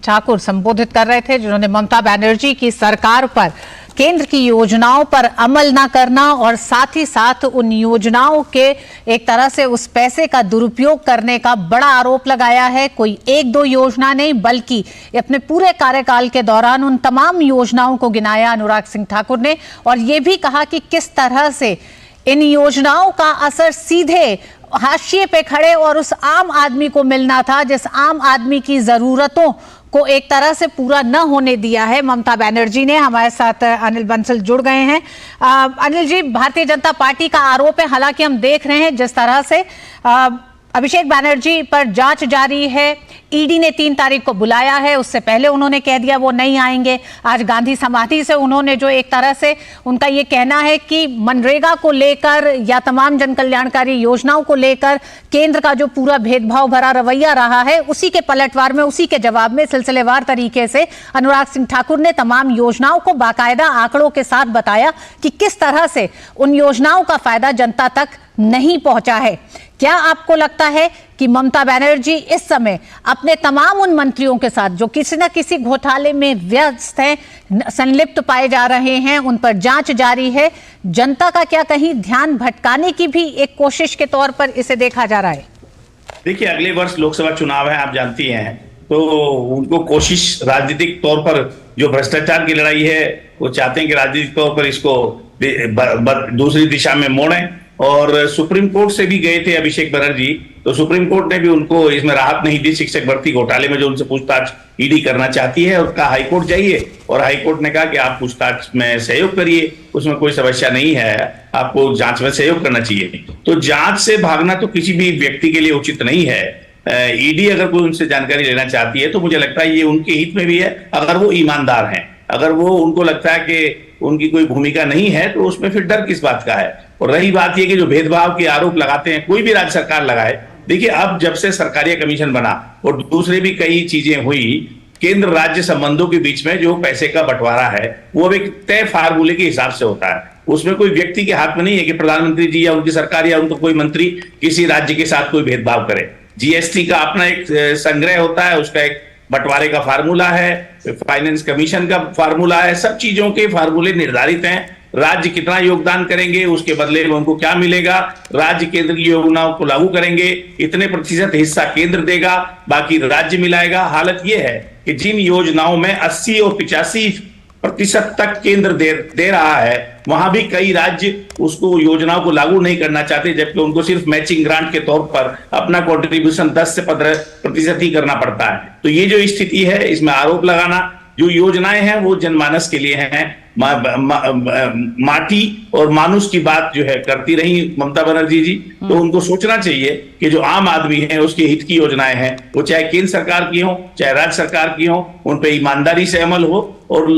ठाकुर संबोधित कर रहे थे, जिन्होंने ममता बनर्जी की सरकार पर केंद्र की योजनाओं पर अमल न करना और साथ ही साथ उन योजनाओं के एक तरह से उस पैसे का दुरुपयोग करने का बड़ा आरोप लगाया है। कोई एक दो योजना नहीं बल्कि अपने पूरे कार्यकाल के दौरान उन तमाम योजनाओं को गिनाया अनुराग सिंह ठाकुर ने, और ये भी कहा कि किस तरह से इन योजनाओं का असर सीधे हाशिए पे खड़े और उस आम आदमी को मिलना था, जिस आम आदमी की जरूरतों को एक तरह से पूरा न होने दिया है ममता बनर्जी ने। हमारे साथ अनिल बंसल जुड़ गए हैं। अनिल जी, भारतीय जनता पार्टी का आरोप है, हालांकि हम देख रहे हैं जिस तरह से अभिषेक बनर्जी पर जांच जारी है, ईडी ने 3 तारीख को बुलाया है, उससे पहले उन्होंने कह दिया वो नहीं आएंगे। आज गांधी समाधि से उन्होंने जो एक तरह से उनका ये कहना है कि मनरेगा को लेकर या तमाम जन कल्याणकारी योजनाओं को लेकर केंद्र का जो पूरा भेदभाव भरा रवैया रहा है, उसी के पलटवार में, उसी के जवाब में सिलसिलेवार तरीके से अनुराग सिंह ठाकुर ने तमाम योजनाओं को बाकायदा आंकड़ों के साथ बताया कि किस तरह से उन योजनाओं का फायदा जनता तक नहीं पहुंचा है। क्या आपको लगता है कि ममता बनर्जी इस समय अपने तमाम उन मंत्रियों के साथ जो किसी न किसी घोटाले में व्यस्त हैं, संलिप्त पाए जा रहे हैं, उन पर जांच जारी है, जनता का क्या कहीं ध्यान भटकाने की भी एक कोशिश के तौर पर इसे देखा जा रहा है? देखिए, अगले वर्ष लोकसभा चुनाव है, आप जानती हैं, तो उनको कोशिश राजनीतिक तौर पर जो भ्रष्टाचार की लड़ाई है, वो चाहते हैं कि राजनीतिक तौर पर इसको दूसरी दिशा में मोड़ें। और सुप्रीम कोर्ट से भी गए थे अभिषेक बनर्जी, तो सुप्रीम कोर्ट ने भी उनको इसमें राहत नहीं दी। शिक्षक भर्ती घोटाले में जो उनसे पूछताछ ईडी करना चाहती है, उसका हाईकोर्ट जाइए, और हाईकोर्ट ने कहा कि आप पूछताछ में सहयोग करिए, उसमें कोई समस्या नहीं है, आपको जांच में सहयोग करना चाहिए। तो जांच से भागना तो किसी भी व्यक्ति के लिए उचित नहीं है। ईडी अगर कोई उनसे जानकारी लेना चाहती है तो मुझे लगता है ये उनके हित में भी है, अगर वो ईमानदार हैं। अगर वो उनको लगता है कि उनकी कोई भूमिका नहीं है तो उसमें फिर डर किस बात का है। और रही बात ये कि जो भेदभाव के आरोप लगाते हैं, कोई भी राज्य सरकार लगाए, देखिए अब जब से सरकारी कमीशन बना और दूसरे भी कई चीजें हुई, केंद्र राज्य संबंधों के बीच में जो पैसे का बंटवारा है वो अब एक तय फार्मूले के हिसाब से होता है। उसमें कोई व्यक्ति के हाथ में नहीं है कि प्रधानमंत्री जी या उनकी सरकार या उनका कोई मंत्री किसी राज्य के साथ कोई भेदभाव करे। जीएसटी का अपना एक संग्रह होता है, उसका एक बंटवारे का फार्मूला है, फाइनेंस कमीशन का फार्मूला है, सब चीजों के फार्मूले निर्धारित हैं। राज्य कितना योगदान करेंगे, उसके बदले में उनको क्या मिलेगा, राज्य केंद्र की योजनाओं को लागू करेंगे, इतने प्रतिशत हिस्सा केंद्र देगा, बाकी राज्य मिलाएगा। हालत यह है कि जिन योजनाओं में 80 और 85% तक केंद्र दे रहा है, वहां भी कई राज्य उसको योजनाओं को लागू नहीं करना चाहते, जबकि उनको सिर्फ मैचिंग ग्रांट के तौर पर अपना कंट्रीब्यूशन 10 से 15% ही करना पड़ता है। तो ये जो स्थिति है, इसमें आरोप लगाना, जो योजनाएं हैं वो जनमानस के लिए हैं, माटी और मानुष की बात जो है करती रही ममता बनर्जी जी, तो उनको सोचना चाहिए कि जो आम आदमी है उसके हित की योजनाएं हैं, वो चाहे केंद्र सरकार की हो चाहे राज्य सरकार की हो, उन पे ईमानदारी से अमल हो। और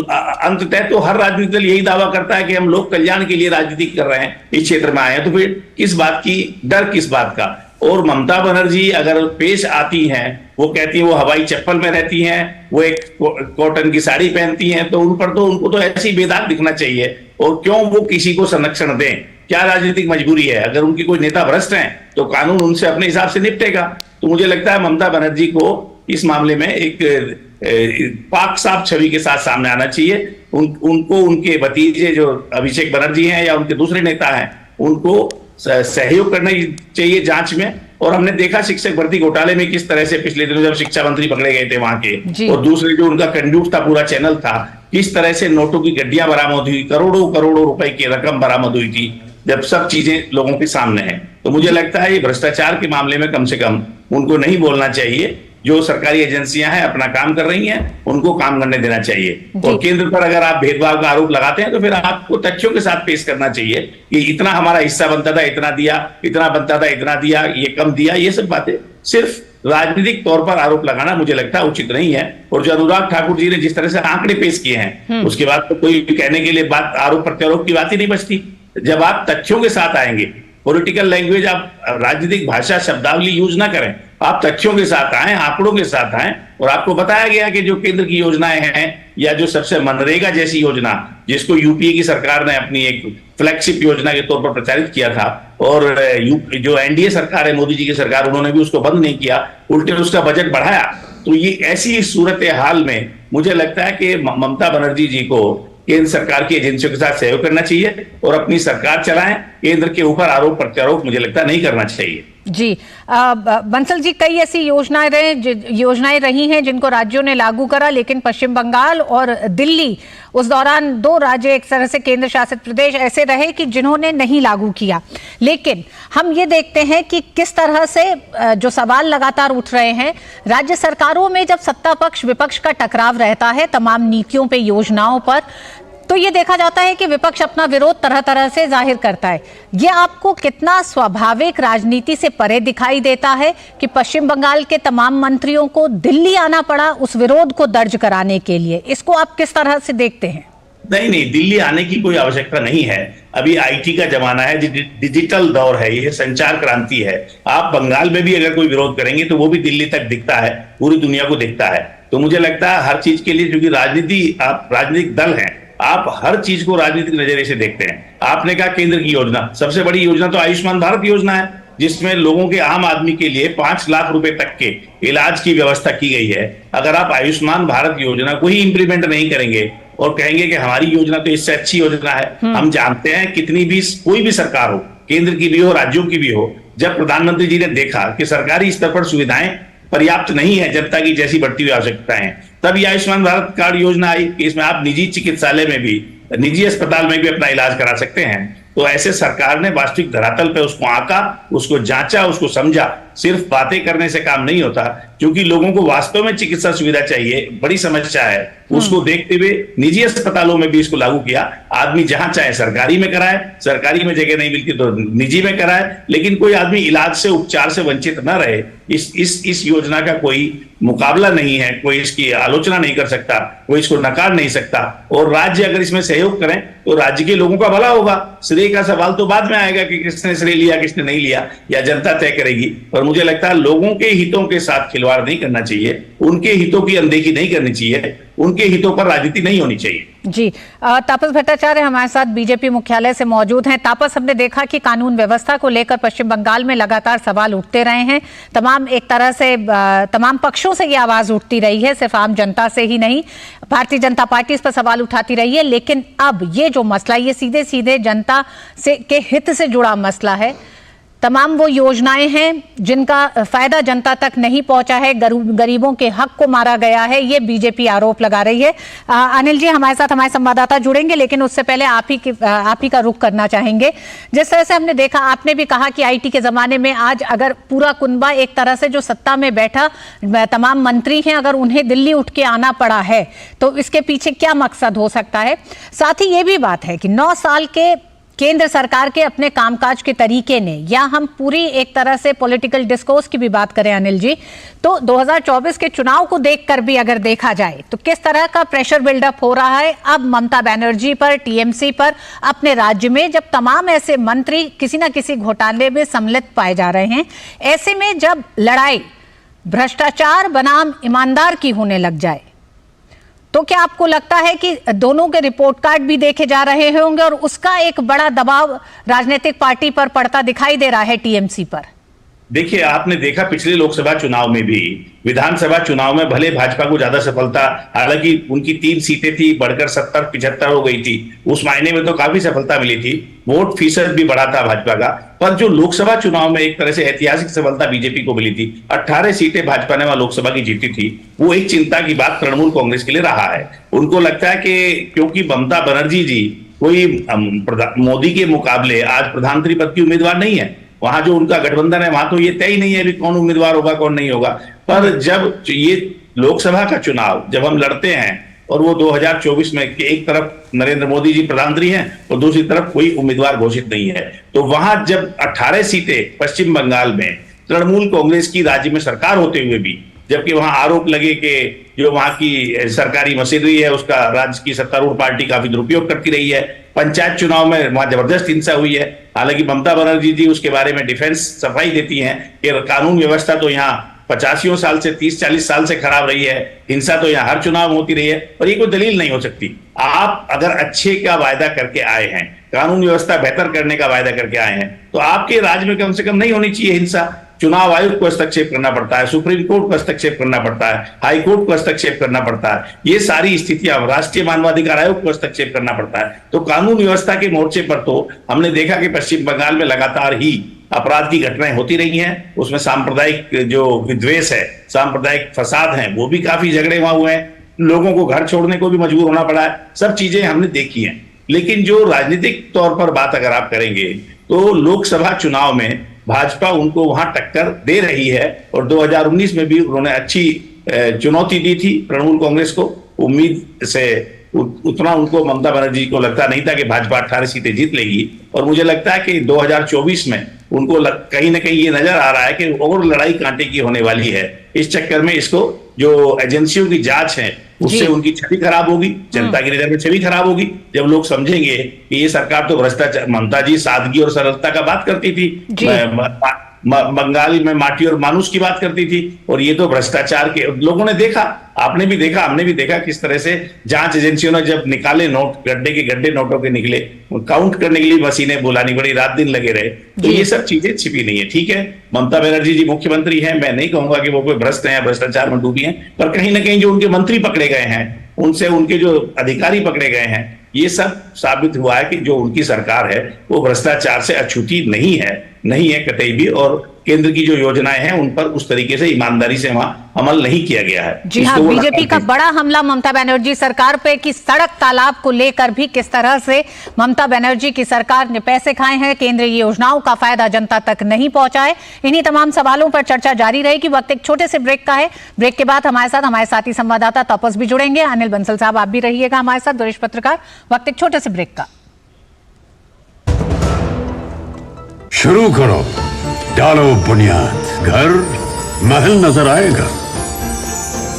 अंततः तो हर राजनीतिक दल यही दावा करता है कि हम लोक कल्याण के लिए राजनीति कर रहे हैं, इस क्षेत्र में आए हैं, तो फिर किस बात की डर, किस बात का। और ममता बनर्जी अगर पेश आती हैं, वो कहती है वो हवाई चप्पल में रहती हैं, वो एक कॉटन की साड़ी पहनती हैं, तो उनको तो ऐसी बेदाग दिखना चाहिए। और क्यों वो किसी को संरक्षण दें? क्या राजनीतिक मजबूरी है? अगर उनकी कोई नेता भ्रष्ट हैं तो कानून उनसे अपने हिसाब से निपटेगा। तो मुझे लगता है ममता बनर्जी को इस मामले में एक पाक साफ छवि के साथ सामने आना चाहिए। उनको उनके भतीजे जो अभिषेक बनर्जी हैं या उनके दूसरे नेता हैं, उनको सहयोग करना चाहिए जांच में। और हमने देखा शिक्षक भर्ती घोटाले में किस तरह से पिछले दिनों जब शिक्षा मंत्री पकड़े गए थे वहां के, और दूसरे जो उनका कंड्यूट था पूरा चैनल था, किस तरह से नोटों की गड्डियां बरामद हुई, करोड़ों रुपए की रकम बरामद हुई थी, जब सब चीजें लोगों के सामने है। तो मुझे लगता है ये भ्रष्टाचार के मामले में कम से कम उनको नहीं बोलना चाहिए। जो सरकारी एजेंसियां हैं अपना काम कर रही हैं, उनको काम करने देना चाहिए। और केंद्र पर अगर आप भेदभाव का आरोप लगाते हैं तो फिर आपको तथ्यों के साथ पेश करना चाहिए कि इतना हमारा हिस्सा बनता था, इतना दिया, इतना बनता था, इतना दिया, ये कम दिया। ये सब बातें सिर्फ राजनीतिक तौर पर आरोप लगाना मुझे लगता है उचित नहीं है। और जो अनुराग ठाकुर जी ने जिस तरह से आंकड़े पेश किए हैं, उसके बाद तो कोई कहने के लिए बात, आरोप प्रत्यारोप की बात ही नहीं बचती। जब आप तथ्यों के साथ आएंगे, पॉलिटिकल लैंग्वेज, आप राजनीतिक भाषा शब्दावली यूज ना करें, आप तथ्यों के साथ आए, आंकड़ों के साथ आए। और आपको बताया गया कि जो केंद्र की योजनाएं हैं, या जो सबसे मनरेगा जैसी योजना, जिसको यूपीए की सरकार ने अपनी एक फ्लैगशिप योजना के तौर पर प्रचारित किया था, और जो एनडीए सरकार है, मोदी जी की सरकार, उन्होंने भी उसको बंद नहीं किया, उल्टे उसका बजट बढ़ाया। तो ये ऐसी सूरत हाल में मुझे लगता है कि ममता बनर्जी जी को केंद्र सरकार की एजेंसियों के साथ सहयोग करना चाहिए और अपनी सरकार चलाएं। केंद्र के ऊपर आरोप प्रत्यारोप मुझे लगता है नहीं करना चाहिए। जी बंसल जी, कई ऐसी योजनाएं रही हैं जिनको राज्यों ने लागू करा, लेकिन पश्चिम बंगाल और दिल्ली उस दौरान दो राज्य, एक तरह से केंद्र शासित प्रदेश ऐसे रहे कि जिन्होंने नहीं लागू किया। लेकिन हम ये देखते हैं कि किस तरह से जो सवाल लगातार उठ रहे हैं, राज्य सरकारों में जब सत्ता पक्ष विपक्ष का टकराव रहता है तमाम नीतियों पे, योजनाओं पर, तो ये देखा जाता है कि विपक्ष अपना विरोध तरह तरह से जाहिर करता है। ये आपको कितना स्वाभाविक राजनीति से परे दिखाई देता है कि पश्चिम बंगाल के तमाम मंत्रियों को दिल्ली आना पड़ा उस विरोध को दर्ज कराने के लिए? इसको आप किस तरह से देखते हैं? नहीं, दिल्ली आने की कोई आवश्यकता नहीं है। अभी आईटी का जमाना है, डिजिटल दौर है, ये संचार क्रांति है। आप बंगाल में भी अगर कोई विरोध करेंगे तो वो भी दिल्ली तक दिखता है, पूरी दुनिया को दिखता है। तो मुझे लगता है हर चीज के लिए, क्योंकि राजनीति, आप राजनीतिक दल हैं, आप हर चीज को राजनीतिक नजरिए से देखते हैं। आपने कहा केंद्र की योजना, सबसे बड़ी योजना तो आयुष्मान भारत योजना है, जिसमें लोगों के, आम आदमी के लिए 5 लाख रुपए तक के इलाज की व्यवस्था की गई है। अगर आप आयुष्मान भारत योजना को ही इंप्लीमेंट नहीं करेंगे और कहेंगे कि हमारी योजना तो इससे अच्छी योजना है, हम जानते हैं कितनी भी, कोई भी सरकार हो, केंद्र की भी हो, राज्यों की भी हो, जब प्रधानमंत्री जी ने देखा कि सरकारी स्तर पर सुविधाएं पर्याप्त नहीं है जनता की जैसी बढ़ती हुई आवश्यकताएं, तब ये आयुष्मान भारत कार्ड योजना आई कि इसमें आप निजी चिकित्सालय में भी, निजी अस्पताल में भी अपना इलाज करा सकते हैं। तो ऐसे सरकार ने वास्तविक धरातल पे उसको आंका, उसको जांचा, उसको समझा। सिर्फ बातें करने से काम नहीं होता, क्योंकि लोगों को वास्तव में चिकित्सा सुविधा चाहिए, बड़ी समस्या है। उसको देखते हुए निजी अस्पतालों में भी इसको लागू किया। आदमी जहां चाहे सरकारी में कराए, सरकारी में जगह नहीं मिलती तो निजी में कराए, लेकिन कोई आदमी इलाज से, उपचार से वंचित न रहे। इस योजना का कोई मुकाबला नहीं है, कोई इसकी आलोचना नहीं कर सकता, कोई इसको नकार नहीं सकता। और राज्य अगर इसमें सहयोग करें तो राज्य के लोगों का भला होगा। श्रेय का सवाल तो बाद में आएगा कि किसने श्रेय लिया, किसने नहीं लिया, या जनता तय करेगी। पर मुझे लगता है लोगों के हितों के साथ खिलवाड़ नहीं करना चाहिए, उनके हितों की अनदेखी नहीं करनी चाहिए, उनके हितों पर राजनीति नहीं होनी चाहिए। जी तापस भट्टाचार्य हमारे साथ बीजेपी मुख्यालय से मौजूद हैं। तापस, हमने देखा कि कानून व्यवस्था को लेकर पश्चिम बंगाल में लगातार सवाल उठते रहे हैं। तमाम, एक तरह से तमाम पक्षों से ये आवाज उठती रही है, सिर्फ आम जनता से ही नहीं। भारतीय जनता पार्टी इस पर सवाल उठाती रही है, लेकिन अब ये जो मसला, ये सीधे सीधे जनता से के हित से जुड़ा मसला है। तमाम वो योजनाएं हैं जिनका फायदा जनता तक नहीं पहुंचा है, गरीबों के हक को मारा गया है, ये बीजेपी आरोप लगा रही है। अनिल जी हमारे साथ, हमारे संवाददाता जुड़ेंगे, लेकिन उससे पहले आप ही का रुख करना चाहेंगे। जिस तरह से हमने देखा, आपने भी कहा कि आईटी के जमाने में आज अगर पूरा कुनबा, एक तरह से जो सत्ता में बैठा तमाम मंत्री हैं, अगर उन्हें दिल्ली उठ के आना पड़ा है तो इसके पीछे क्या मकसद हो सकता है? साथ ही ये भी बात है कि 9 साल के केंद्र सरकार के अपने कामकाज के तरीके ने, या हम पूरी एक तरह से पॉलिटिकल डिस्कोर्स की भी बात करें अनिल जी, तो 2024 के चुनाव को देखकर भी अगर देखा जाए तो किस तरह का प्रेशर बिल्डअप हो रहा है अब ममता बनर्जी पर, टीएमसी पर, अपने राज्य में, जब तमाम ऐसे मंत्री किसी ना किसी घोटाले में सम्मिलित पाए जा रहे हैं। ऐसे में जब लड़ाई भ्रष्टाचार बनाम ईमानदार की होने लग जाए, तो क्या आपको लगता है कि दोनों के रिपोर्ट कार्ड भी देखे जा रहे होंगे और उसका एक बड़ा दबाव राजनीतिक पार्टी पर पड़ता दिखाई दे रहा है, टीएमसी पर? देखिए, आपने देखा पिछले लोकसभा चुनाव में भी, विधानसभा चुनाव में भले भाजपा को ज्यादा सफलता, हालांकि उनकी 3 सीटें थी, बढ़कर 70-75 हो गई थी, उस मायने में तो काफी सफलता मिली थी, वोट फीसद भी बढ़ा था भाजपा का। पर जो लोकसभा चुनाव में एक तरह से ऐतिहासिक सफलता बीजेपी को मिली थी, 18 सीटें भाजपा ने वहां लोकसभा की जीती थी, वो एक चिंता की बात तृणमूल कांग्रेस के लिए रहा है। उनको लगता है कि क्योंकि ममता बनर्जी जी कोई मोदी के मुकाबले आज प्रधानमंत्री पद की उम्मीदवार नहीं है, वहां जो उनका गठबंधन है वहां तो ये तय ही नहीं है अभी कौन उम्मीदवार होगा कौन नहीं होगा। पर जब ये लोकसभा का चुनाव जब हम लड़ते हैं और वो 2024 में एक तरफ नरेंद्र मोदी जी प्रधानमंत्री हैं और दूसरी तरफ कोई उम्मीदवार घोषित नहीं है, तो वहां जब 18 सीटें पश्चिम बंगाल में तृणमूल कांग्रेस की राज्य में सरकार होते हुए भी, जबकि वहां आरोप लगे कि जो वहां की सरकारी मशीनरी है उसका राज्य की सत्तारूढ़ पार्टी काफी दुरुपयोग करती रही है। पंचायत चुनाव में वहां जबरदस्त हिंसा हुई है, हालांकि ममता बनर्जी जी उसके बारे में डिफेंस सफाई देती हैं कि कानून व्यवस्था तो यहाँ 85 साल से 30-40 साल से खराब रही है, हिंसा तो यहाँ हर चुनाव में होती रही है, और ये कोई दलील नहीं हो सकती। आप अगर अच्छे का वायदा करके आए हैं, कानून व्यवस्था बेहतर करने का वायदा करके आए हैं, तो आपके राज्य में कम से कम नहीं होनी चाहिए हिंसा। चुनाव आयोग को हस्तक्षेप करना पड़ता है, सुप्रीम कोर्ट को हस्तक्षेप करना पड़ता है, हाई कोर्ट को हस्तक्षेप करना पड़ता है, ये सारी स्थितियां, राष्ट्रीय मानवाधिकार आयोग को हस्तक्षेप करना पड़ता है। तो कानून व्यवस्था के मोर्चे पर तो हमने देखा कि पश्चिम बंगाल में लगातार ही अपराध की घटनाएं होती रही हैं, उसमें सांप्रदायिक जो विद्वेष है, सांप्रदायिक फसाद हैं, वो भी काफी झगड़े वहां हुए हैं, लोगों को घर छोड़ने को भी मजबूर होना पड़ा है, सब चीजें हमने देखी हैं। लेकिन जो राजनीतिक तौर पर बात अगर आप करेंगे तो लोकसभा चुनाव में भाजपा उनको वहां टक्कर दे रही है, और 2019 में भी उन्होंने अच्छी चुनौती दी थी तृणमूल कांग्रेस को। उम्मीद से उतना उनको ममता बनर्जी को लगता नहीं था कि भाजपा 18 सीटें जीत लेगी, और मुझे लगता है कि 2024 में उनको कहीं ना कहीं ये नजर आ रहा है कि और लड़ाई कांटे की होने वाली है। इस चक्कर में इसको जो एजेंसियों की जांच है उससे उनकी छवि खराब होगी, जनता की नजर में छवि खराब होगी, जब लोग समझेंगे कि ये सरकार तो भ्रष्टाचार, ममता जी सादगी और सरलता का बात करती थी, बंगाल में माटी और मानुष की बात करती थी, और ये तो भ्रष्टाचार के लोगों ने देखा, आपने भी देखा, हमने भी देखा किस तरह से जांच एजेंसियों ने जब निकाले नोट, गड्ढे के गड्ढे नोटों के निकले, काउंट करने के लिए मशीनें बुलानी पड़ी, रात दिन लगे रहे। तो ये सब चीजें छिपी नहीं है। ठीक है, ममता बनर्जी जी मुख्यमंत्री हैं, मैं नहीं कहूंगा कि वो कोई भ्रष्ट है या भ्रष्टाचार में डूबी हैं, पर कहीं ना कहीं जो उनके मंत्री पकड़े गए हैं, उनसे उनके जो अधिकारी पकड़े गए हैं, ये सब साबित हुआ है कि जो उनकी सरकार है वो भ्रष्टाचार से अछूती नहीं है कतई भी, और केंद्र की जो योजनाएं हैं उन पर उस तरीके से ईमानदारी से वहां अमल नहीं किया गया है। जी हाँ, बीजेपी का बड़ा हमला ममता बनर्जी सरकार पे कि सड़क तालाब को लेकर भी किस तरह से ममता बनर्जी की सरकार ने पैसे खाए हैं, केंद्रीय योजनाओं का फायदा जनता तक नहीं पहुंचा है। इन्हीं तमाम सवालों पर चर्चा जारी रहेगी। वक्त एक छोटे से ब्रेक का है। ब्रेक के बाद हमारे साथी संवाददाता तापस भी जुड़ेंगे। अनिल बंसल साहब आप भी रहिएगा हमारे साथ, वरिष्ठ पत्रकार। वक्त एक छोटे से ब्रेक का। शुरू करो, डालो बुनियाद, घर महल नजर आएगा,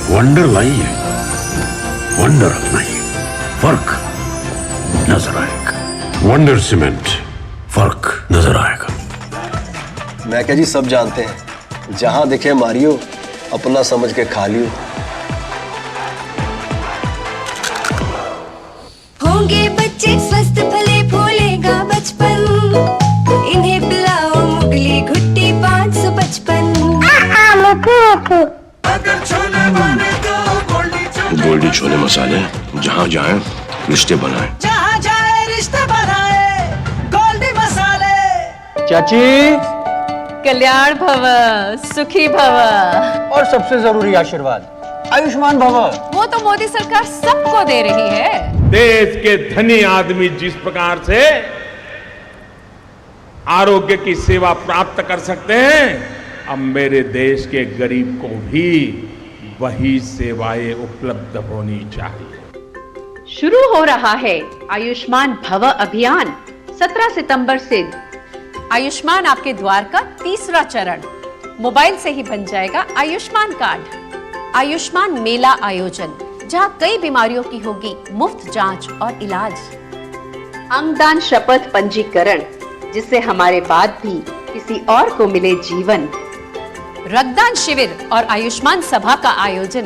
वंडर लाइए, वंडर अपनाइए, फर्क नजर आएगा, वंडर सीमेंट, फर्क नजर आएगा। मैं क्या जी, सब जानते हैं, जहां दिखे मारियो, अपना समझ के खा लियो। होंगे बच्चे स्वस्थ भले फूलेगा बचपन, इन्हें पिलाओ मुगली घुट्टी 555। गोल्डी छोले मसाले, जहाँ जाए रिश्ते बनाए, जहाँ जाए रिश्ते बनाए, गोल्डी मसाले। चाची, कल्याण भव, सुखी भव, और सबसे जरूरी आशीर्वाद, आयुष्मान भव। वो तो मोदी सरकार सबको दे रही है। देश के धनी आदमी जिस प्रकार से आरोग्य की सेवा प्राप्त कर सकते हैं, अब मेरे देश के गरीब को भी वही सेवाएं उपलब्ध होनी चाहिए। शुरू हो रहा है आयुष्मान भव अभियान 17 सितंबर से। आयुष्मान आपके द्वार का तीसरा चरण, मोबाइल से ही बन जाएगा आयुष्मान कार्ड। आयुष्मान मेला आयोजन, जहां कई बीमारियों की होगी मुफ्त जांच और इलाज। अंगदान शपथ पंजीकरण, जिससे हमारे बाद भी किसी और को मिले जीवन। रक्तदान शिविर और आयुष्मान सभा का आयोजन।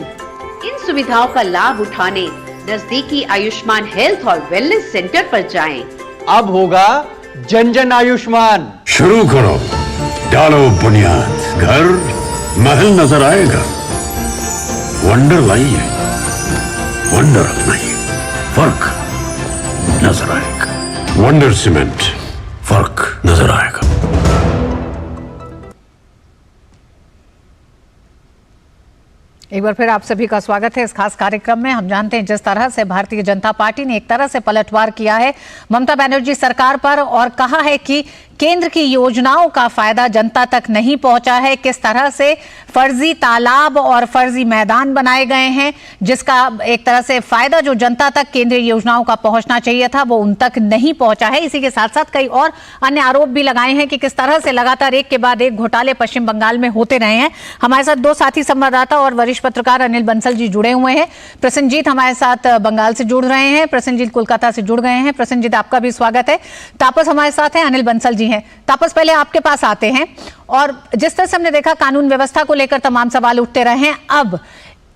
इन सुविधाओं का लाभ उठाने नजदीकी आयुष्मान हेल्थ और वेलनेस सेंटर पर जाएं। अब होगा जन जन आयुष्मान। शुरू करो, डालो बुनियाद, घर महल नजर आएगा, वंडर लाइए, वंडर अपनाइए, फर्क नजर आएगा, वंडर सीमेंट, फर्क नजर आएगा। एक बार फिर आप सभी का स्वागत है इस खास कार्यक्रम में। हम जानते हैं जिस तरह से भारतीय जनता पार्टी ने एक तरह से पलटवार किया है ममता बनर्जी सरकार पर और कहा है कि केंद्र की योजनाओं का फायदा जनता तक नहीं पहुंचा है, किस तरह से फर्जी तालाब और फर्जी मैदान बनाए गए हैं, जिसका एक तरह से फायदा जो जनता तक केंद्रीय योजनाओं का पहुंचना चाहिए था वो उन तक नहीं पहुंचा है। इसी के साथ साथ कई और अन्य आरोप भी लगाए हैं कि किस तरह से लगातार एक के बाद एक घोटाले पश्चिम बंगाल में होते रहे हैं। हमारे साथ दो साथी संवाददाता और वरिष्ठ पत्रकार अनिल बंसल जी जुड़े हुए हैं। प्रसन्नजीत हमारे साथ बंगाल से जुड़ रहे हैं, प्रसन्नजीत कोलकाता से जुड़ गए हैं। प्रसन्नजीत आपका भी स्वागत है। तापस हमारे साथ हैं, अनिल बंसल जी हैं। तापस पहले आपके पास आते हैं, और जिस तरह से हमने देखा कानून व्यवस्था को लेकर तमाम सवाल उठते रहे हैं, अब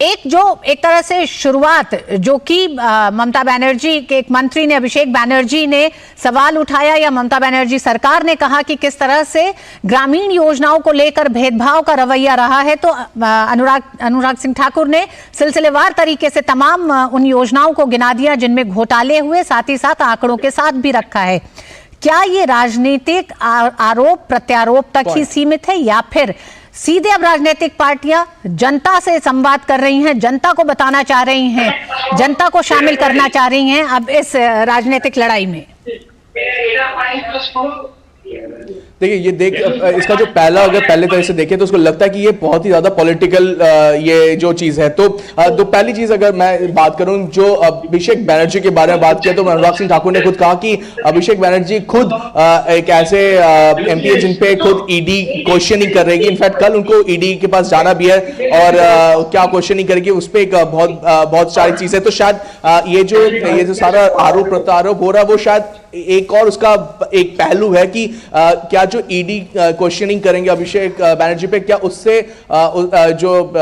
एक तरह से शुरुआत जो कि ममता बनर्जी के एक मंत्री ने, अभिषेक बनर्जी ने सवाल उठाया या ममता बनर्जी सरकार ने कहा कि किस तरह से ग्रामीण योजनाओं को लेकर भेदभाव का रवैया रहा है, तो अनुराग सिंह ठाकुर ने सिलसिलेवार तरीके से तमाम उन योजनाओं को गिना दिया जिनमें घोटाले हुए, साथ ही साथ आंकड़ों के साथ भी रखा है। क्या ये राजनीतिक आरोप प्रत्यारोप तक ही सीमित है या फिर सीधे अब राजनीतिक पार्टियां जनता से संवाद कर रही हैं, जनता को बताना चाह रही हैं, जनता को शामिल करना चाह रही हैं अब इस राजनीतिक लड़ाई में? देखिए, ये इसका जो अगर पहले तरह से देखें तो उसको लगता है कि ये बहुत ही ज्यादा पॉलिटिकल ये जो चीज है। तो पहली चीज अगर मैं बात करूं, जो अभिषेक बनर्जी के बारे में बात किया, तो अनुराग सिंह ठाकुर ने खुद कहा कि अभिषेक बनर्जी खुद एक ऐसे एमपी है जिन पे खुद ईडी क्वेश्चनिंग कर रही है। इनफैक्ट कल उनको ईडी के पास जाना भी है और क्या क्वेश्चनिंग करेगी उस पर एक बहुत सारी चीज है। तो शायद ये जो सारा आरोप प्रत्यारोप हो रहा है वो शायद एक और उसका एक पहलू है कि क्या जो ईडी क्वेश्चनिंग करेंगे अभिषेक बनर्जी पे, क्या उससे जो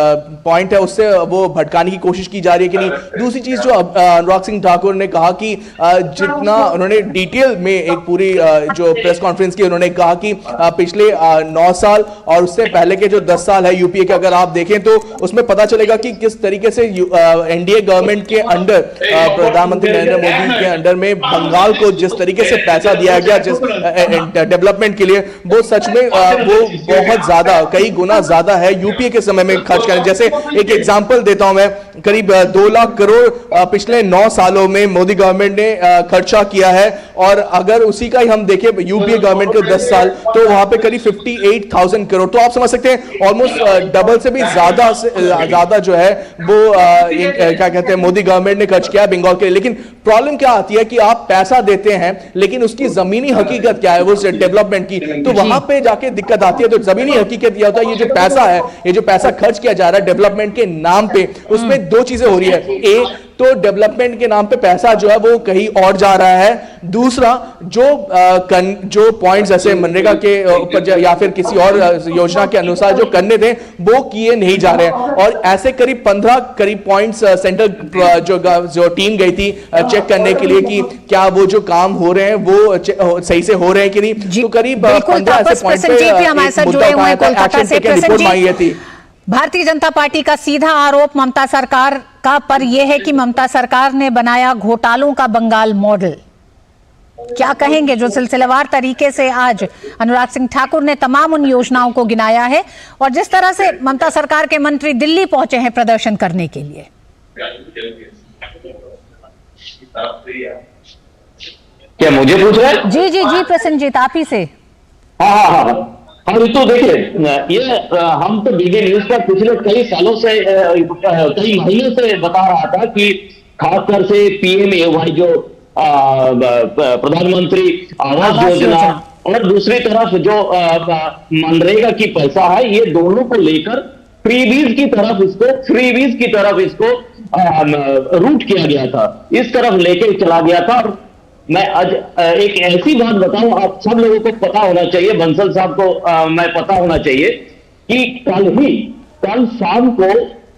पॉइंट है उससे वो भटकाने की कोशिश की जा रही है कि नहीं। दूसरी चीज जो अनुराग सिंह ठाकुर ने कहा कि जितना उन्होंने डिटेल में एक पूरी जो प्रेस कॉन्फ्रेंस की, उन्होंने कहा कि पिछले 9 साल और उससे पहले के जो 10 साल है यूपीए के, अगर आप देखें तो उसमें पता चलेगा कि किस तरीके से एनडीए गवर्नमेंट के अंडर, प्रधानमंत्री नरेंद्र मोदी के अंडर में बंगाल को जिस तरीके से पैसा दिया गया जिस डेवलपमेंट के लिए, वो सच में वो बहुत ज्यादा, कई गुना ज्यादा है यूपीए के समय में खर्च करें। जैसे एक एग्जांपल देता हूं मैं, करीब 2 लाख करोड़ पिछले 9 सालों में मोदी गवर्नमेंट ने खर्चा किया है, और अगर उसी का ही हम देखें यूपीए गवर्नमेंट के 10 साल, तो वहां पे करीब 58,000 करोड़। तो आप समझ सकते हैं ऑलमोस्ट डबल से भी ज्यादा जो है वो क्या कहते हैं मोदी गवर्नमेंट ने खर्च किया बंगाल के लिए। लेकिन प्रॉब्लम क्या आती है कि आप पैसा देते हैं लेकिन उसकी जमीनी हकीकत क्या है वो डेवलपमेंट की, तो वहां पे जाके दिक्कत आती है। तो जमीनी हकीकत यह होता है, ये जो पैसा है, ये जो पैसा खर्च किया जा रहा है डेवलपमेंट के नाम पे, उसमें 2 चीजें हो रही है। एक तो डेवलपमेंट के नाम पे पैसा जो है वो कहीं और जा रहा है, दूसरा जो पॉइंट्स ऐसे मनरेगा के ऊपर या फिर किसी और योजना के अनुसार जो करने थे वो किए नहीं जा रहे हैं। और ऐसे करीब 15 पॉइंट्स सेंट्रल जो टीम गई थी चेक करने के लिए कि क्या वो जो काम हो रहे हैं वो सही से हो रहे हैं कि नहीं, तो करीब 15 ऐसे पॉइंट पे रिपोर्ट मांगी थी। भारतीय जनता पार्टी का सीधा आरोप ममता सरकार का पर यह है कि ममता सरकार ने बनाया घोटालों का बंगाल मॉडल। क्या कहेंगे जो सिलसिलेवार तरीके से आज अनुराग सिंह ठाकुर ने तमाम उन योजनाओं को गिनाया है और जिस तरह से ममता सरकार के मंत्री दिल्ली पहुंचे हैं प्रदर्शन करने के लिए? क्या मुझे पूछ रहे हैं? जी प्रसन्नजीत, आप ही से। हाँ, तो देखिए, ये हम तो डीडी न्यूज पर पिछले कई सालों से, कई महीनों से बता रहा था कि खासकर से पीएमएवाई जो प्रधानमंत्री आवास योजना और दूसरी तरफ जो मनरेगा की पैसा है, ये दोनों को लेकर फ्रीबीज की तरफ इसको रूट किया गया था, इस तरफ लेके चला गया था। और मैं आज एक ऐसी बात बताऊं, आप सब लोगों को पता होना चाहिए, बंसल साहब को मैं पता होना चाहिए कि कल शाम को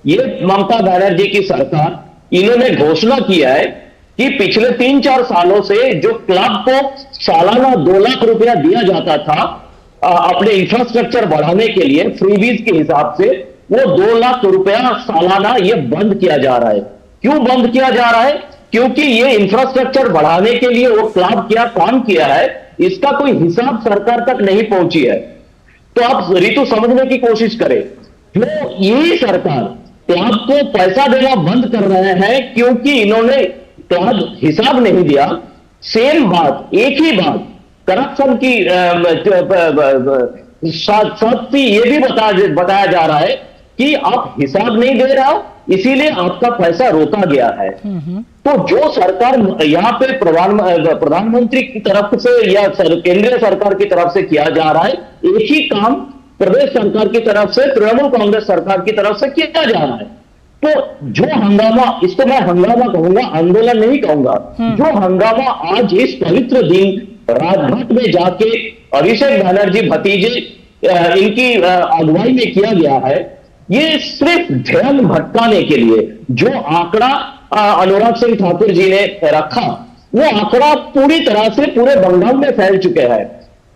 ये ममता बनर्जी की सरकार, इन्होंने घोषणा किया है कि पिछले 3-4 सालों से जो क्लब को सालाना 2 लाख रुपया दिया जाता था अपने इंफ्रास्ट्रक्चर बढ़ाने के लिए फ्रीबीज के हिसाब से, वो 2 लाख रुपया सालाना ये बंद किया जा रहा है। क्यों बंद किया जा रहा है? क्योंकि ये इंफ्रास्ट्रक्चर बढ़ाने के लिए वो क्लब क्या काम किया है, इसका कोई हिसाब सरकार तक नहीं पहुंची है। तो आप ऋतु समझने की कोशिश करें, जो ये सरकार क्लब को पैसा देना बंद कर रहे हैं क्योंकि इन्होंने क्लब हिसाब नहीं दिया। सेम बात, एक ही बात करप्शन की साथ ये भी बताया जा रहा है कि आप हिसाब नहीं दे रहे हो, इसीलिए आपका पैसा रोका गया है। तो जो सरकार यहाँ पे प्रधानमंत्री की तरफ से या केंद्रीय सरकार की तरफ से किया जा रहा है, एक ही काम प्रदेश सरकार की तरफ से, तृणमूल कांग्रेस सरकार की तरफ से किया जा रहा है। तो जो हंगामा, इसको मैं हंगामा कहूंगा, आंदोलन नहीं कहूंगा, जो हंगामा आज इस पवित्र दिन राजघाट में जाके अभिषेक बनर्जी भतीजे इनकी अगुवाई में किया गया है, ये सिर्फ ध्यान भटकाने के लिए जो आंकड़ा अनुराग सिंह ठाकुर जी ने रखा, वो आंकड़ा पूरी तरह से पूरे बंगाल में फैल चुके हैं।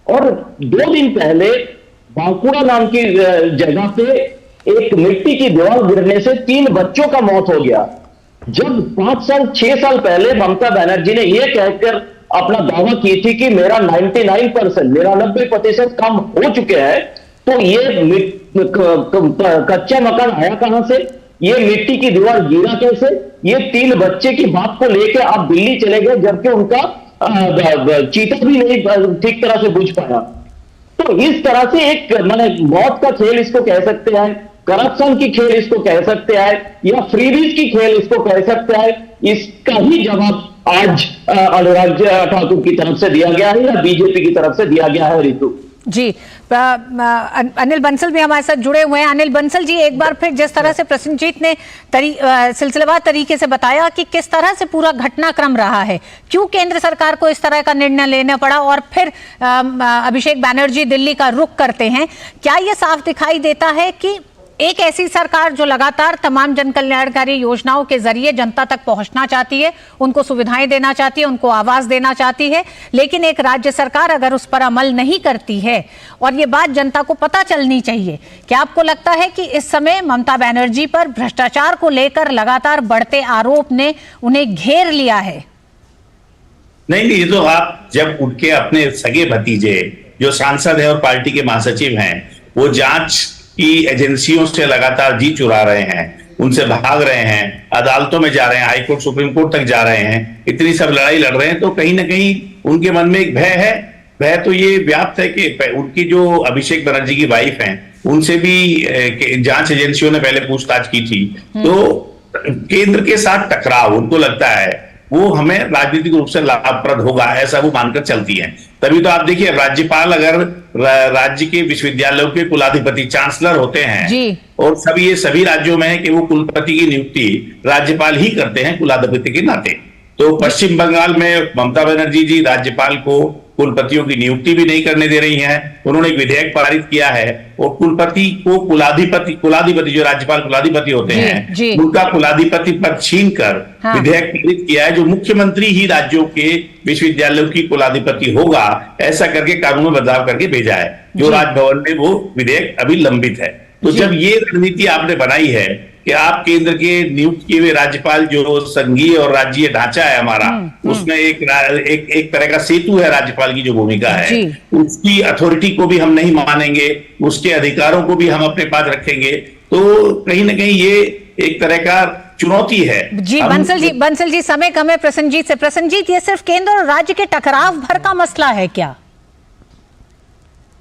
और 2 दिन पहले बांकुड़ा नाम की जगह पे एक मिट्टी की दीवार गिरने से 3 बच्चों का मौत हो गया। जब 5 साल 6 साल पहले ममता बनर्जी ने यह कहकर अपना दावा की थी कि मेरा 99%, मेरा 90% काम हो चुके हैं, तो ये कच्चा मकान आया कहां से, ये मिट्टी की दीवार गिरा कैसे, ये 3 बच्चे की बात को लेकर आप दिल्ली चले गए, जबकि उनका चीता भी नहीं ठीक तरह से बुझ पाया। तो इस तरह से एक माने मौत का खेल इसको कह सकते हैं, करप्शन की खेल इसको कह सकते हैं, या फ्रीबीज की खेल इसको कह सकते हैं। इसका ही जवाब आज अनुराग ठाकुर की तरफ से दिया गया है या बीजेपी की तरफ से दिया गया है। ऋतु जी, अनिल बंसल भी हमारे साथ जुड़े हुए हैं। अनिल बंसल जी, एक बार फिर जिस तरह से प्रसेनजीत ने सिलसिलेवार तरीके से बताया कि किस तरह से पूरा घटनाक्रम रहा है, क्यों केंद्र सरकार को इस तरह का निर्णय लेना पड़ा और फिर अभिषेक बैनर्जी दिल्ली का रुख करते हैं, क्या ये साफ दिखाई देता है कि एक ऐसी सरकार जो लगातार तमाम जन कल्याणकारी योजनाओं के जरिए जनता तक पहुंचना चाहती है, उनको सुविधाएं देना चाहती है, उनको आवाज देना चाहती है, लेकिन एक राज्य सरकार अगर उस पर अमल नहीं करती है, और ये बात जनता को पता चलनी चाहिए। क्या आपको लगता है कि इस समय ममता बनर्जी पर भ्रष्टाचार को लेकर लगातार बढ़ते आरोप ने उन्हें घेर लिया है? नहीं, ये तो आप जब उनके अपने सगे भतीजे जो सांसद है और पार्टी के महासचिव हैं, वो जांच की एजेंसियों से लगातार जी चुरा रहे हैं, उनसे भाग रहे हैं, अदालतों में जा रहे हैं, हाईकोर्ट सुप्रीम कोर्ट तक जा रहे हैं, इतनी सब लड़ाई लड़ रहे हैं, तो कहीं ना कहीं उनके मन में एक भय है। भय तो ये व्याप्त है कि उनकी जो अभिषेक बनर्जी की वाइफ हैं, उनसे भी जांच एजेंसियों ने पहले पूछताछ की थी, तो केंद्र के साथ टकराव उनको लगता है वो हमें राजनीतिक रूप से लाभप्रद होगा, ऐसा वो मानकर चलती हैं। तभी तो आप देखिए, राज्यपाल अगर राज्य के विश्वविद्यालयों के कुलाधिपति चांसलर होते हैं, और सभी राज्यों में है कि वो कुलपति की नियुक्ति राज्यपाल ही करते हैं कुलाधिपति के नाते। तो पश्चिम बंगाल में ममता बनर्जी जी राज्यपाल को कुलपतियों की नियुक्ति भी नहीं करने दे रही हैं। उन्होंने एक विधेयक पारित किया है और कुलपति को कुलाधिपति जो राज्यपाल कुलाधिपति होते हैं, उनका कुलाधिपति पद छीनकर विधेयक पारित किया है, जो मुख्यमंत्री ही राज्यों के विश्वविद्यालयों की कुलाधिपति होगा, ऐसा करके कानून में बदलाव करके भेजा है, जो राजभवन में वो विधेयक अभी लंबित है। तो जब ये रणनीति आपने बनाई है कि आप केंद्र के नियुक्त किए हुए राज्यपाल, जो संघीय और राज्य ढांचा है हमारा, उसमें एक तरह का सेतु है राज्यपाल की जो भूमिका है, उसकी अथॉरिटी को भी हम नहीं मानेंगे, उसके अधिकारों को भी हम अपने पास रखेंगे, तो कहीं ना कहीं ये एक तरह का चुनौती है। जी बंसल जी, समय कम है प्रसेनजीत से। प्रसेनजीत, ये सिर्फ केंद्र और राज्य के टकराव भर का मसला है क्या?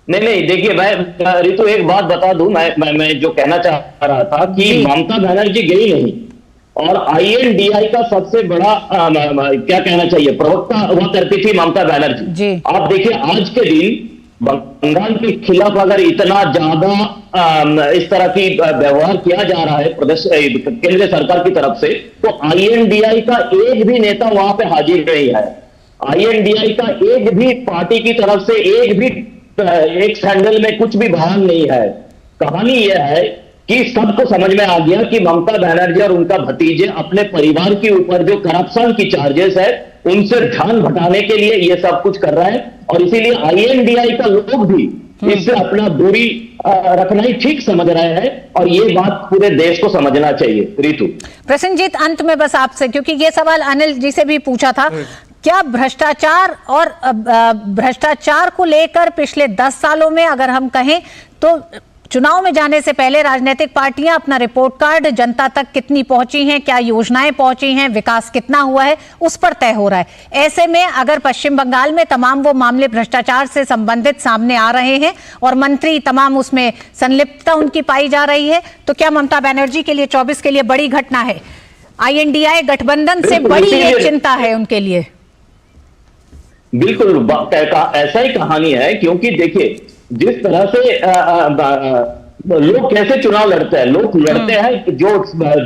नहीं, देखिए मैं ऋतु एक बात बता दूं, मैं जो कहना चाह रहा था कि ममता बनर्जी गई नहीं, और INDI का सबसे बड़ा क्या कहना चाहिए प्रवक्ता हुआ करती थी ममता बनर्जी। आप देखिए, आज के दिन बंगाल के खिलाफ अगर इतना ज्यादा इस तरह की व्यवहार किया जा रहा है प्रदेश केंद्र सरकार की तरफ से, तो INDI का एक भी नेता वहां पे हाजिर नहीं है। INDI का एक भी पार्टी की तरफ से एक सैंडल में कुछ भी बयान नहीं है। कहानी यह है कि सबको समझ में आ गया कि ममता बनर्जी और उनका भतीजे अपने परिवार के ऊपर जो करप्शन की चार्जेस है, उनसे ध्यान भटाने के लिए ये सब कुछ कर रहा है, और इसीलिए INDI का लोग भी इससे अपना दूरी रखना ही ठीक समझ रहे हैं, और ये बात पूरे देश को समझना चाहिए। ऋतु, प्रसेनजीत, अंत में बस आपसे, क्योंकि ये सवाल अनिल जी से भी पूछा था, क्या भ्रष्टाचार को लेकर पिछले 10 सालों में अगर हम कहें तो चुनाव में जाने से पहले राजनीतिक पार्टियां अपना रिपोर्ट कार्ड जनता तक कितनी पहुंची हैं, क्या योजनाएं पहुंची हैं, विकास कितना हुआ है, उस पर तय हो रहा है। ऐसे में अगर पश्चिम बंगाल में तमाम वो मामले भ्रष्टाचार से संबंधित सामने आ रहे हैं और मंत्री तमाम उसमें संलिप्तता उनकी पाई जा रही है, तो क्या ममता बनर्जी के लिए 24 के लिए बड़ी घटना है? INDI गठबंधन से बड़ी ये चिंता है उनके लिए? बिल्कुल ऐसा ही कहानी है, क्योंकि देखिए जिस तरह से लोग कैसे चुनाव लड़ते हैं, लोग लड़ते हैं जो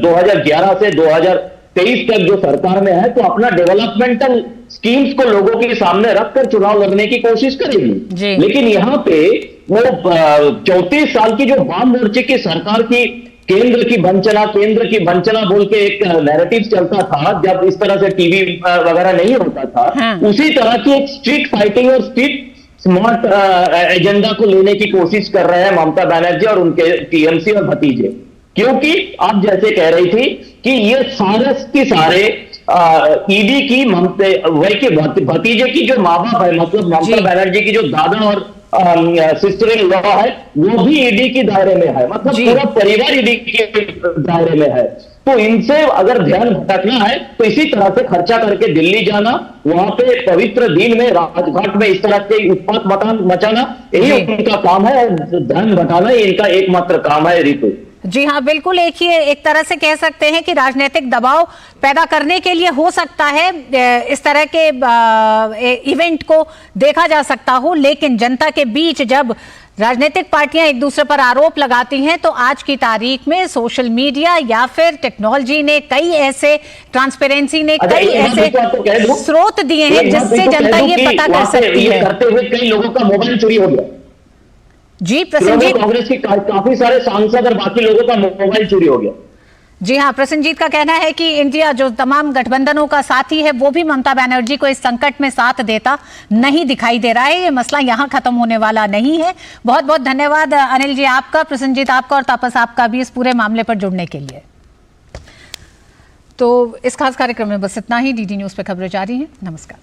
2011 से 2023 तक जो सरकार में है, तो अपना डेवलपमेंटल स्कीम्स को लोगों के सामने रखकर चुनाव लड़ने की कोशिश करेगी। लेकिन यहाँ पे वो 34 साल की जो वाम मोर्चे की सरकार की केंद्र की वंचना बोल के एक नैरेटिव चलता था जब इस तरह से टीवी वगैरह नहीं होता था। उसी तरह की एक स्ट्रीट फाइटिंग और स्ट्रीट स्मार्ट एजेंडा को लेने की कोशिश कर रहे हैं ममता बनर्जी और उनके टीएमसी और भतीजे। क्योंकि आप जैसे कह रही थी कि ये सारे के सारे ईडी की भतीजे की जो माँ बाप है, मतलब ममता बनर्जी की जो दादा और सिस्टर इन लॉ है, वो भी ईडी के दायरे में है, मतलब पूरा परिवार ईडी के दायरे में है। तो इनसे अगर ध्यान भटकना है तो इसी तरह से खर्चा करके दिल्ली जाना, वहां पे पवित्र दिन में राजघाट में इस तरह के उत्पात मचाना, यही उनका काम है। ध्यान भटाना इनका एकमात्र काम है। ऋतु जी हाँ, बिल्कुल। एक तरह से कह सकते हैं कि राजनीतिक दबाव पैदा करने के लिए हो सकता है इस तरह के इवेंट को देखा जा सकता हो, लेकिन जनता के बीच जब राजनीतिक पार्टियां एक दूसरे पर आरोप लगाती हैं तो आज की तारीख में सोशल मीडिया या फिर टेक्नोलॉजी ने कई ऐसे, ट्रांसपेरेंसी ने कई ऐसे स्रोत दिए हैं जिससे जनता ये पता कर सकती है। करते हुए कई लोगों का मोबाइल चोरी हो गया। जी प्रसन्नजीत, कांग्रेस के काफी सारे सांसद और बाकी लोगों का मोबाइल चोरी हो गया। जी हाँ, प्रसन्नजीत का कहना है कि इंडिया जो तमाम गठबंधनों का साथी है वो भी ममता बनर्जी को इस संकट में साथ देता नहीं दिखाई दे रहा है। ये मसला यहाँ खत्म होने वाला नहीं है। बहुत बहुत धन्यवाद अनिल जी आपका, प्रसन्नजीत आपका और तापस आपका भी इस पूरे मामले पर जुड़ने के लिए। तो इस खास कार्यक्रम में बस इतना ही। डीडी न्यूज पे खबरें जारी हैं। नमस्कार।